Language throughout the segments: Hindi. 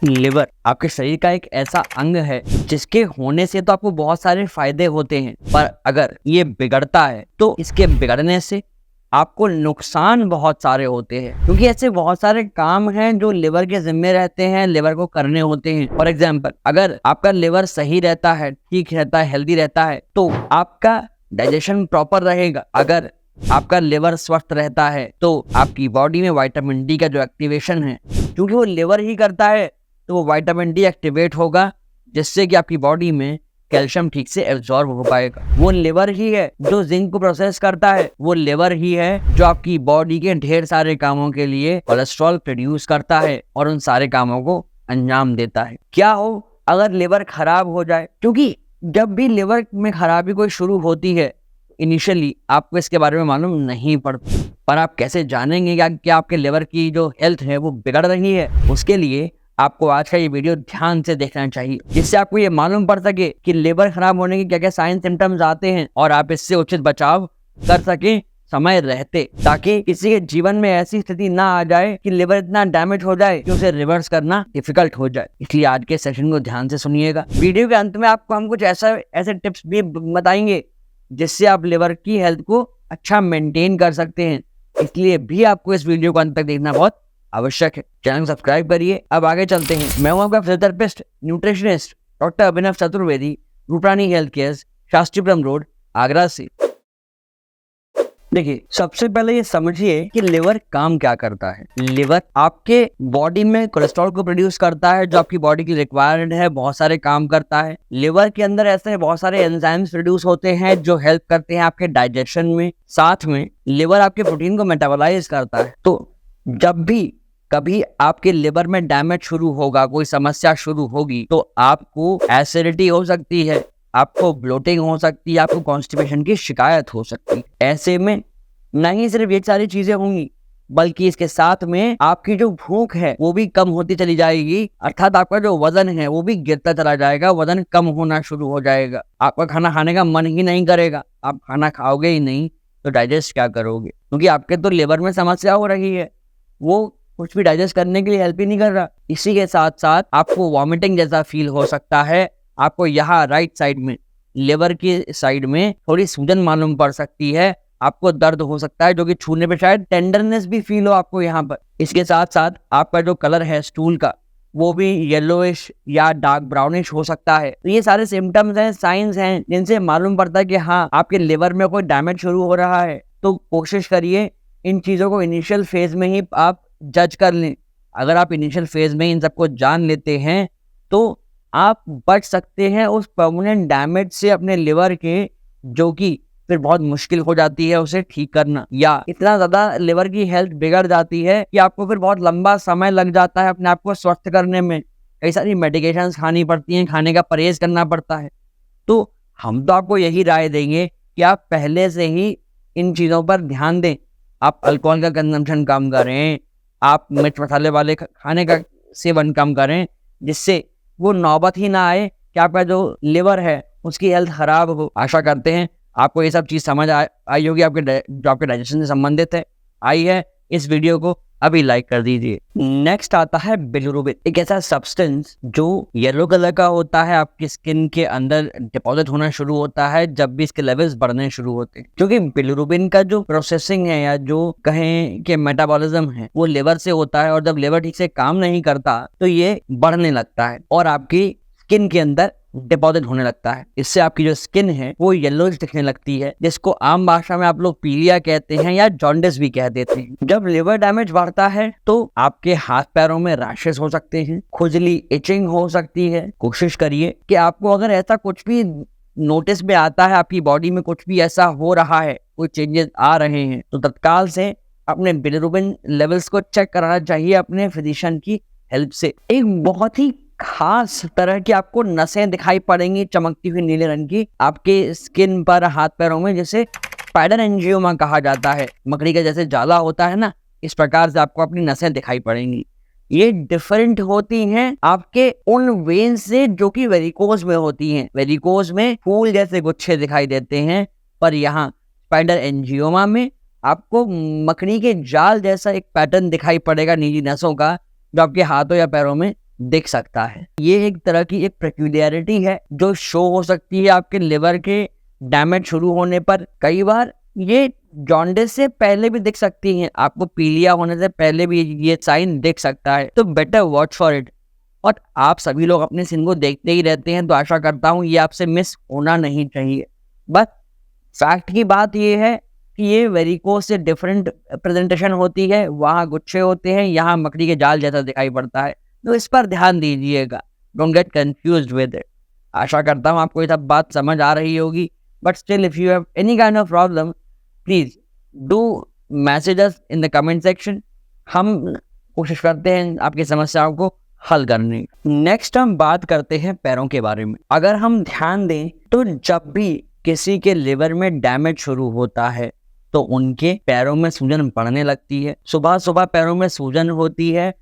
लिवर आपके शरीर का एक ऐसा अंग है जिसके होने से तो आपको बहुत सारे फायदे होते हैं, पर अगर ये बिगड़ता है तो इसके बिगड़ने से आपको नुकसान बहुत सारे होते हैं, क्योंकि ऐसे बहुत सारे काम हैं जो लिवर के जिम्मे रहते हैं, लिवर को करने होते हैं। फॉर एग्जाम्पल, अगर आपका लिवर सही रहता है, ठीक रहता है, हेल्दी रहता है, तो आपका डाइजेशन प्रॉपर रहेगा। अगर आपका लिवर स्वस्थ रहता है तो आपकी बॉडी में विटामिन डी का जो एक्टिवेशन है, क्योंकि वो लिवर ही करता है, तो वो विटामिन डी एक्टिवेट होगा, जिससे कि आपकी बॉडी में कैल्शियम ठीक से एब्जॉर्ब हो पाएगा। वो लिवर ही है जो जिंक को प्रोसेस करता है, वो लिवर ही है जो आपकी बॉडी के ढेर सारे कामों के लिए कोलेस्ट्रॉल प्रोड्यूस करता है और उन सारे कामों को अंजाम देता है। क्या हो अगर लिवर खराब हो जाए? क्योंकि जब भी लिवर में खराबी कोई शुरू होती है, इनिशियली आपको इसके बारे में मालूम नहीं पड़ता, पर आप कैसे जानेंगे कि आपके लिवर की जो हेल्थ है वो बिगड़ रही है? उसके लिए आपको आज का ये वीडियो ध्यान से देखना चाहिए, जिससे आपको ये मालूम पड़ सके कि लिवर खराब होने के क्या क्या साइन सिम्टम्स आते हैं और आप इससे उचित बचाव कर सके समय रहते, ताकि किसी के जीवन में ऐसी स्थिति ना आ जाए कि लिवर इतना डैमेज हो जाए कि उसे रिवर्स करना डिफिकल्ट हो जाए। इसलिए आज के सेशन को ध्यान से सुनिएगा। वीडियो के अंत में आपको हम कुछ ऐसे टिप्स भी बताएंगे जिससे आप लिवर की हेल्थ को अच्छा मेंटेन कर सकते हैं। इसलिए भी आपको इस वीडियो को अंत तक देखना बहुत आवश्यक है। चैनल सब्सक्राइब करिए। अब आगे चलते हैं। मैं हूं आपका physiotherapist nutritionist doctor Abhinav Chaturvedi, Rooprani health care, Shastripuram road, Agra से। देखिए, सबसे पहले ये समझिए कि लिवर काम क्या करता है। लिवर आपके बॉडी में कोलेस्ट्रॉल को प्रोड्यूस करता है, जो आपकी बॉडी की रिक्वायर्ड है, बहुत सारे काम करता है। लिवर के अंदर ऐसे बहुत सारे एंजाइम्स प्रोड्यूस होते हैं जो हेल्प करते हैं आपके डाइजेशन में। साथ में लिवर आपके प्रोटीन को मेटाबोलाइज करता है। तो जब भी कभी आपके लिवर में डैमेज शुरू होगा, कोई समस्या शुरू होगी, तो आपको एसिडिटी हो सकती है, आपको ब्लोटिंग हो सकती है, आपको कॉन्स्टिपेशन की शिकायत हो सकती है। ऐसे में नहीं सिर्फ ये सारी चीजें होंगी, बल्कि इसके साथ में आपकी जो भूख है वो भी कम होती चली जाएगी, अर्थात आपका जो वजन है वो भी गिरता चला जाएगा, वजन कम होना शुरू हो जाएगा। आपका खाना खाने का मन ही नहीं करेगा, आप खाना खाओगे ही नहीं तो डाइजेस्ट क्या करोगे? क्योंकि आपके तो लिवर में समस्या हो रही है, वो कुछ भी डाइजेस्ट करने के लिए हेल्प ही नहीं कर रहा। इसी के साथ साथ आपको वॉमिटिंग जैसा फील हो सकता है, आपको यहाँ राइट साइड में, लिवर की साइड में थोड़ी सूजन मालूम पड़ सकती है, आपको दर्द हो सकता है, जो कि छूने पे शायद टेंडरनेस भी फील हो आपको यहाँ पर। इसके साथ साथ आपका जो कलर है स्टूल का, वो भी येलोइश या डार्क ब्राउनिश हो सकता है। तो ये सारे सिम्टम्स हैं, साइंस हैं, जिनसे मालूम पड़ता है कि हाँ, आपके लिवर में कोई डैमेज शुरू हो रहा है। तो कोशिश करिए इन चीज़ों को इनिशियल फेज में ही आप जज कर लें। अगर आप इनिशियल फेज में इन सबको जान लेते हैं तो आप बच सकते हैं उस परमानेंट डैमेज से अपने लिवर के, जो कि फिर बहुत मुश्किल हो जाती है उसे ठीक करना, या इतना ज़्यादा लिवर की हेल्थ बिगड़ जाती है कि आपको फिर बहुत लंबा समय लग जाता है अपने आप को स्वस्थ करने में। कई सारी मेडिकेशंस खानी पड़ती हैं, खाने का परहेज करना पड़ता है। तो हम तो आपको यही राय देंगे कि आप पहले से ही इन चीज़ों पर ध्यान दें। आप अल्कोहल का कंजम्पशन कम करें, आप मिर्च मसाले वाले खाने का सेवन कम करें, जिससे वो नौबत ही ना आए कि आपका जो लिवर है उसकी हेल्थ खराब हो। आशा करते हैं आपको ये सब चीज़ समझ आई होगी, जो आपके डाइजेशन से संबंधित है। आई है इस वीडियो को अभी लाइक कर दीजिए। नेक्स्ट आता है बिलिरुबिन, एक ऐसा सब्सटेंस जो येलो कलर का होता है, आपकी स्किन के अंदर डिपॉजिट होना शुरू होता है जब भी इसके लेवल्स बढ़ने शुरू होते हैं। क्योंकि बिलिरुबिन का जो प्रोसेसिंग है, या जो कहें कि मेटाबॉलिज्म है, वो लिवर से होता है, और जब लिवर ठीक से काम नहीं करता तो ये बढ़ने लगता है और आपकी स्किन के अंदर डिपॉजिट होने लगता है। इससे आपकी जो स्किन है वो येलोइश दिखने लगती है, जिसको आम भाषा में आप लोग पीलिया कहते हैं या जॉन्डिस भी कह देते हैं। जब लिवर डैमेज बढ़ता है तो आपके हाथ पैरों में रैशेस हो सकते हैं, खुजली, इचिंग हो सकती है। कोशिश करिए कि आपको अगर ऐसा कुछ भी नोटिस में आता है, आपकी बॉडी में कुछ भी ऐसा हो रहा है, कोई चेंजेस आ रहे हैं, तो तत्काल से अपने बिलिरुबिन लेवल्स को चेक कराना चाहिए अपने फिजिशियन की हेल्प से। एक बहुत ही खास तरह की आपको नसें दिखाई पड़ेंगी, चमकती हुई नीले रंग की, आपके स्किन पर, हाथ पैरों में, जिसे स्पाइडर एंजियोमा कहा जाता है। मकड़ी का जैसे जाला होता है ना, इस प्रकार से आपको अपनी नसें दिखाई पड़ेंगी। ये डिफरेंट होती हैं आपके उन वेन्स से जो कि वेरिकोज में होती हैं। वेरिकोज में फूल जैसे गुच्छे दिखाई देते हैं, पर यहाँ स्पाइडर एंजियोमा में आपको मकड़ी के जाल जैसा एक पैटर्न दिखाई पड़ेगा नीली नसों का, जो आपके हाथों या पैरों में दिख सकता है। ये एक तरह की एक पेक्यूलियरिटी है जो शो हो सकती है आपके लिवर के डैमेज शुरू होने पर। कई बार ये जॉन्डिस से पहले भी दिख सकती हैं, आपको पीलिया होने से पहले भी ये साइन दिख सकता है, तो बेटर वॉच फॉर इट। और आप सभी लोग अपने स्किन को देखते ही रहते हैं, तो आशा करता हूँ ये आपसे मिस होना नहीं चाहिए। बस फैक्ट की बात ये है कि ये वेरिकोस से डिफरेंट प्रेजेंटेशन होती है, वहाँ गुच्छे होते हैं, यहाँ मकड़ी के जाल जैसा दिखाई पड़ता है, तो इस पर ध्यान दीजिएगा, don't get confused with it. आशा करता हूँ आपको ये सब बात समझ आ रही होगी, but still if you have any kind of problem please do message us in the comment section. हम कोशिश करते हैं आपकी समस्याओं को हल करने। नेक्स्ट हम बात करते हैं पैरों के बारे में। अगर हम ध्यान दें तो जब भी किसी के लिवर में डैमेज शुरू होता है तो उनके पैरों में सूजन पड़ने लगती है। सुबह सुबह पैरों में सूजन होती है,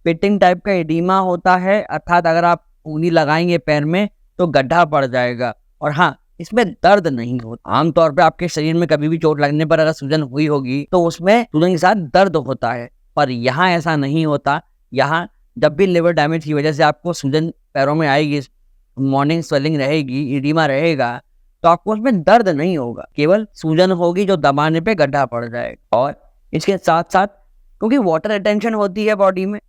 पिटिंग टाइप का एडिमा होता है, अर्थात अगर आप उंगली लगाएंगे पैर में तो गड्ढा पड़ जाएगा। और हाँ, इसमें दर्द नहीं होता। आमतौर पे आपके शरीर में कभी भी चोट लगने पर अगर सूजन हुई होगी तो उसमें सूजन के साथ दर्द होता है, पर यहाँ ऐसा नहीं होता। यहाँ जब भी लिवर डैमेज की वजह से आपको सूजन पैरों में आएगी, मॉर्निंग स्वेलिंग रहेगी, एडिमा रहेगा, तो आपको उसमें दर्द नहीं होगा, केवल सूजन होगी जो दबाने पे गड्ढा पड़ जाएगा। और इसके साथ साथ क्योंकि वाटर रिटेंशन होती है बॉडी में,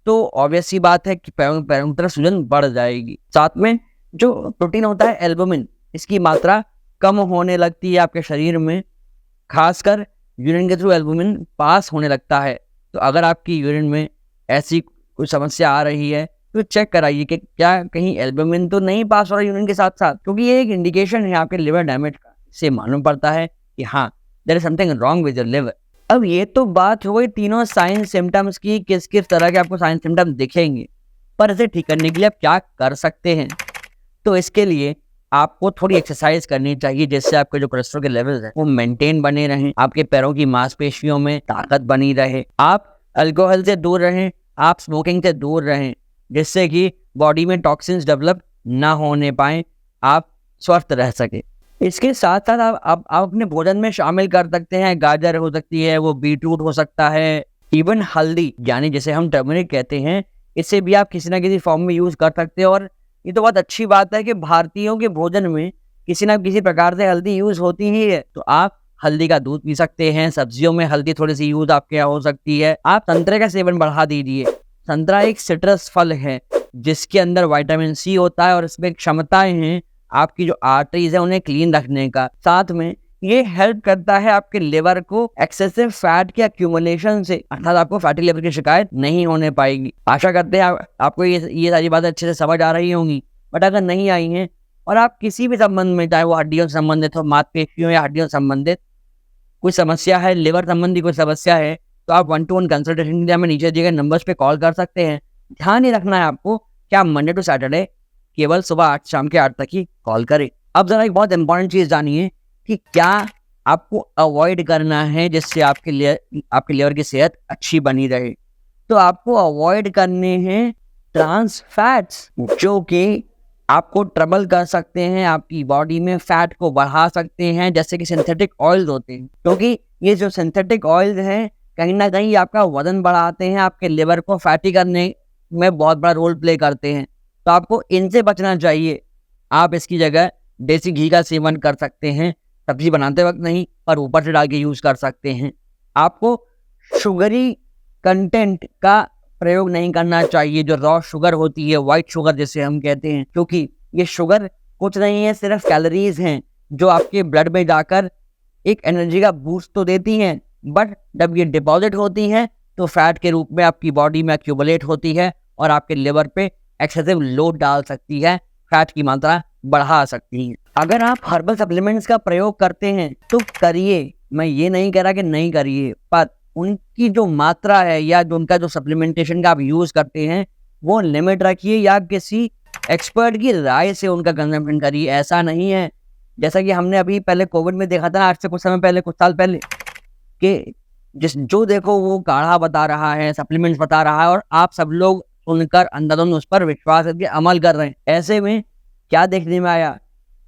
तो ऑब्वियस सी बात है कि पैरों की तरफ सूजन बढ़ जाएगी। साथ में जो प्रोटीन होता है एल्बुमिन, इसकी मात्रा कम होने लगती है आपके शरीर में, खासकर यूरिन के थ्रू एल्बुमिन पास होने लगता है। तो अगर आपकी यूरिन में ऐसी कोई समस्या आ रही है तो चेक कराइए कि क्या कहीं एल्बुमिन तो नहीं पास हो रहा यूरिन के साथ साथ, क्योंकि ये एक इंडिकेशन है आपके लिवर डैमेज का। इससे मालूम पड़ता है कि हाँ, there is something wrong with your liver. अब ये तो बात हो गई तीनों साइन सिम्टम्स की, किस किस तरह के आपको साइन सिम्टम्स दिखेंगे, पर इसे ठीक करने के लिए आप क्या कर सकते हैं। तो इसके लिए आपको थोड़ी एक्सरसाइज करनी चाहिए, जिससे आपके जो कोलेस्ट्रॉल के लेवल्स हैं वो मेंटेन बने रहें, आपके पैरों की मांसपेशियों में ताकत बनी रहे। आप अल्कोहल से दूर रहें, आप स्मोकिंग से दूर रहें, जिससे कि बॉडी में टॉक्सिन्स डेवलप ना होने पाए, आप स्वस्थ रह सके। इसके साथ साथ आप अपने भोजन में शामिल कर सकते हैं, गाजर हो सकती है, वो बीटरूट हो सकता है, इवन हल्दी यानी जिसे हम टर्मरिक कहते हैं, इसे भी आप किसी ना किसी फॉर्म में यूज कर सकते हैं। और ये तो बहुत अच्छी बात है कि भारतीयों के भोजन में किसी ना किसी प्रकार से हल्दी यूज होती ही है, तो आप हल्दी का दूध पी सकते हैं। सब्जियों में हल्दी थोड़ी सी यूज आपके यहाँ हो सकती है। आप संतरे का सेवन बढ़ा दीजिए। संतरा एक सिट्रस फल है जिसके अंदर विटामिन सी होता है और इसमें क्षमताएं हैं आपकी जो आर्टरीज है उन्हें क्लीन रखने का। साथ में ये हेल्प करता है आपके लिवर को एक्सेसिव फैट के एक्यूमुलेशन से, अर्थात आपको फैटी लिवर की शिकायत नहीं होने पाएगी। आशा करते हैं आपको ये सारी बातें अच्छे से समझ आ रही होंगी। बट अगर नहीं आई हैं और आप किसी भी संबंध में, चाहे वो हड्डियों से संबंधित हो, मांसपेशियों या हड्डियों से संबंधित कोई समस्या है, लिवर संबंधी कोई समस्या है, तो आप 1-to-1 कंसल्टेशन के लिए हमें नीचे दिए गए नंबर्स पे कॉल कर सकते हैं। ध्यान ही रखना है आपको कि आप मंडे टू सैटरडे केवल सुबह 8 शाम के 8 तक ही कॉल करें। अब जरा एक बहुत इंपॉर्टेंट चीज जानिए कि क्या आपको अवॉइड करना है जिससे आपके लिवर की सेहत अच्छी बनी रहे। तो आपको अवॉइड करने हैं ट्रांस फैट्स, जो कि आपको ट्रबल कर सकते हैं, आपकी बॉडी में फैट को बढ़ा सकते हैं, जैसे कि सिंथेटिक ऑयल्स होते हैं। क्योंकि ये जो सिंथेटिक ऑयल्स हैं कहीं ना कहीं आपका वजन बढ़ाते हैं, आपके लिवर को फैटी करने में बहुत बड़ा रोल प्ले करते हैं, तो आपको इनसे बचना चाहिए। आप इसकी जगह देसी घी का सेवन कर सकते हैं, सब्जी बनाते वक्त नहीं, पर ऊपर से डाल के यूज कर सकते हैं। आपको शुगरी कंटेंट का प्रयोग नहीं करना चाहिए, जो रॉ शुगर होती है, व्हाइट शुगर जिसे हम कहते हैं, क्योंकि ये शुगर कुछ नहीं है, सिर्फ कैलोरीज हैं जो आपके ब्लड में जाकर एक एनर्जी का बूस्ट तो देती हैं, बट जब ये डिपॉजिट होती हैं तो फैट के रूप में आपकी बॉडी में एक्यूमुलेट होती है और आपके लिवर पे एक्सेसिव लोड डाल सकती है, फैट की मात्रा बढ़ा सकती है। अगर आप हर्बल सप्लीमेंट्स का प्रयोग करते हैं तो करिए, मैं ये नहीं कह रहा कि नहीं करिए, पर उनकी जो मात्रा है या जो उनका जो सप्लीमेंटेशन का आप यूज करते हैं वो लिमिट रखिए, या किसी एक्सपर्ट की राय से उनका कंजम्पशन करिए। ऐसा नहीं है, जैसा कि हमने अभी पहले कोविड में देखा था, आज से कुछ समय पहले, कुछ साल पहले, कि जो देखो वो काढ़ा बता रहा है, सप्लीमेंट्स बता रहा है, और आप सब लोग सुनकर अंधाधुंध उस पर विश्वास करके अमल कर रहे हैं। ऐसे में क्या देखने में आया,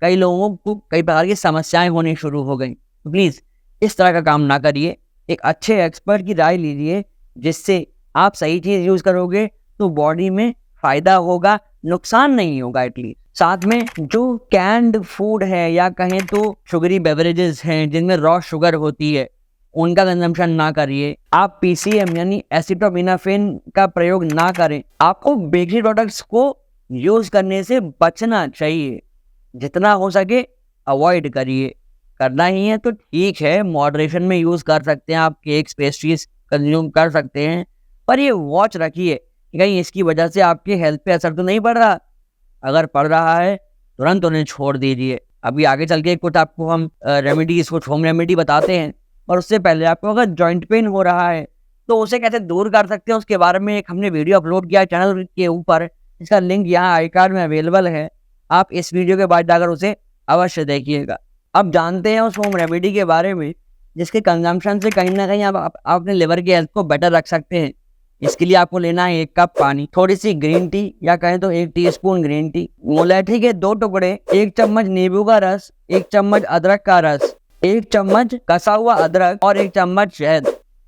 कई लोगों को कई प्रकार की समस्याएं होनी शुरू हो गई। तो प्लीज इस तरह का काम ना करिए, एक अच्छे एक्सपर्ट की राय लीजिए, जिससे आप सही चीज यूज करोगे तो बॉडी में फायदा होगा, नुकसान नहीं होगा एटलीस्ट। साथ में जो कैंड फूड है या कहें तो शुगरी बेवरेजेस हैं जिनमें रॉ शुगर होती है, उनका कंजम्पशन ना करिए। आप पीसीएम यानी एसिटामिनोफेन का प्रयोग ना करें। आपको बेकरी प्रोडक्ट्स को यूज करने से बचना चाहिए, जितना हो सके अवॉइड करिए। करना ही है तो ठीक है, मॉडरेशन में यूज कर सकते हैं, आप केक्स पेस्ट्रीज कंज्यूम कर सकते हैं, पर ये वॉच रखिए कि कहीं इसकी वजह से आपके हेल्थ पे असर तो नहीं पड़ रहा। अगर पड़ रहा है तुरंत उन्हें छोड़ दीजिए। अभी आगे चल के कुछ आपको हम रेमेडीज, कुछ होम रेमेडी बताते हैं, और उससे पहले आपको अगर जॉइंट पेन हो रहा है तो उसे कैसे दूर कर सकते हैं उसके बारे में एक हमने वीडियो अपलोड किया है चैनल के ऊपर। इसका लिंक यहाँ आई कार्ड में अवेलेबल है, आप इस वीडियो के बाद जाकर उसे अवश्य देखिएगा। अब जानते हैं उस होम रेमेडी के बारे में जिसके कंजम्पशन से कहीं ना कहीं आप अपने लिवर की हेल्थ को बेटर रख सकते हैं। इसके लिए आपको लेना है 1 कप पानी, थोड़ी सी ग्रीन टी या कहें तो 1 टीस्पून ग्रीन टी, मुलैठी के 2 टुकड़े, 1 चम्मच नींबू का रस, 1 चम्मच अदरक का रस, 1 चम्मच कसा हुआ अदरक और 1 चम्मच शहद।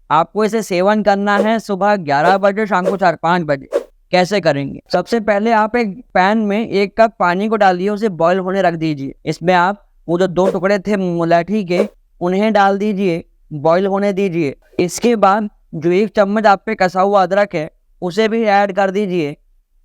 आपको इसे सेवन करना है सुबह 11 बजे, शाम को 4-5 बजे। कैसे करेंगे? सबसे पहले आप एक पैन में 1 कप पानी को डालिए, उसे बॉईल होने रख दीजिए। इसमें आप वो जो 2 टुकड़े थे मुलैठी के उन्हें डाल दीजिए, बॉईल होने दीजिए। इसके बाद जो 1 चम्मच आप पे कसा हुआ अदरक है उसे भी ऐड कर दीजिए,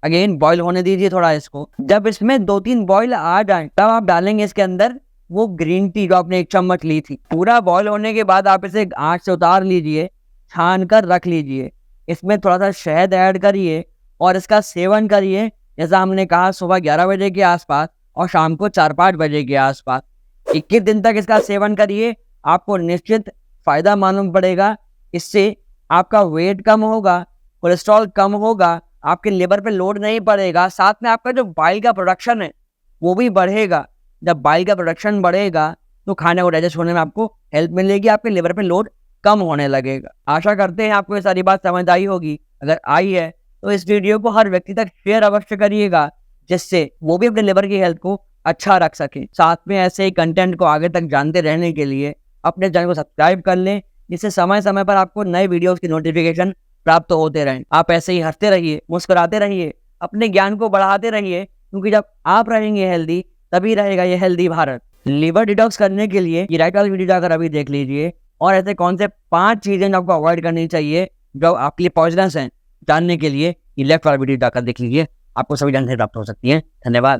अगेन बॉईल होने दीजिए थोड़ा इसको। जब इसमें 2-3 बॉईल आ जाए तब आप डालेंगे इसके अंदर वो ग्रीन टी जो आपने 1 चम्मच ली थी। पूरा बॉईल होने के बाद आप इसे आंच से उतार लीजिए, छान कर रख लीजिए। इसमें थोड़ा सा शहद ऐड करिए और इसका सेवन करिए, जैसा हमने कहा सुबह 11 बजे के आसपास और शाम को 4-5 बजे के आसपास। 21 दिन तक इसका सेवन करिए, आपको निश्चित फायदा मालूम पड़ेगा। इससे आपका वेट कम होगा, कोलेस्ट्रॉल कम होगा, आपके लिवर पे लोड नहीं पड़ेगा, साथ में आपका जो बाइल का प्रोडक्शन है वो भी बढ़ेगा। जब बाइल का प्रोडक्शन बढ़ेगा तो खाने को डाइजेस्ट होने में आपको हेल्प मिलेगी, आपके लिवर पे लोड कम होने लगेगा। आशा करते हैं आपको ये सारी बात समझ आई होगी। अगर आई है तो इस वीडियो को हर व्यक्ति तक शेयर अवश्य करिएगा, जिससे वो भी अपने लिवर की हेल्थ को अच्छा रख सके। साथ में ऐसे ही कंटेंट को आगे तक जानते रहने के लिए अपने चैनल को सब्सक्राइब कर लें, जिससे समय समय पर आपको नए वीडियोस की नोटिफिकेशन प्राप्त होते रहें। आप ऐसे ही हंसते रहिए, मुस्कुराते रहिए, अपने ज्ञान को बढ़ाते रहिए, क्योंकि जब आप रहेंगे हेल्दी तभी रहेगा ये हेल्दी भारत। लिवर डिटॉक्स करने के लिए ये राइट वाली वीडियो जाकर अभी देख लीजिए, और ऐसे कौन से 5 चीजें जो आपको अवॉइड करनी चाहिए जो आपके लिए पॉइजनस हैं, जानने के लिए ये लेफ्ट वाला वीडियो जाकर देख लीजिए। आपको सभी जानकारी प्राप्त हो सकती है। धन्यवाद।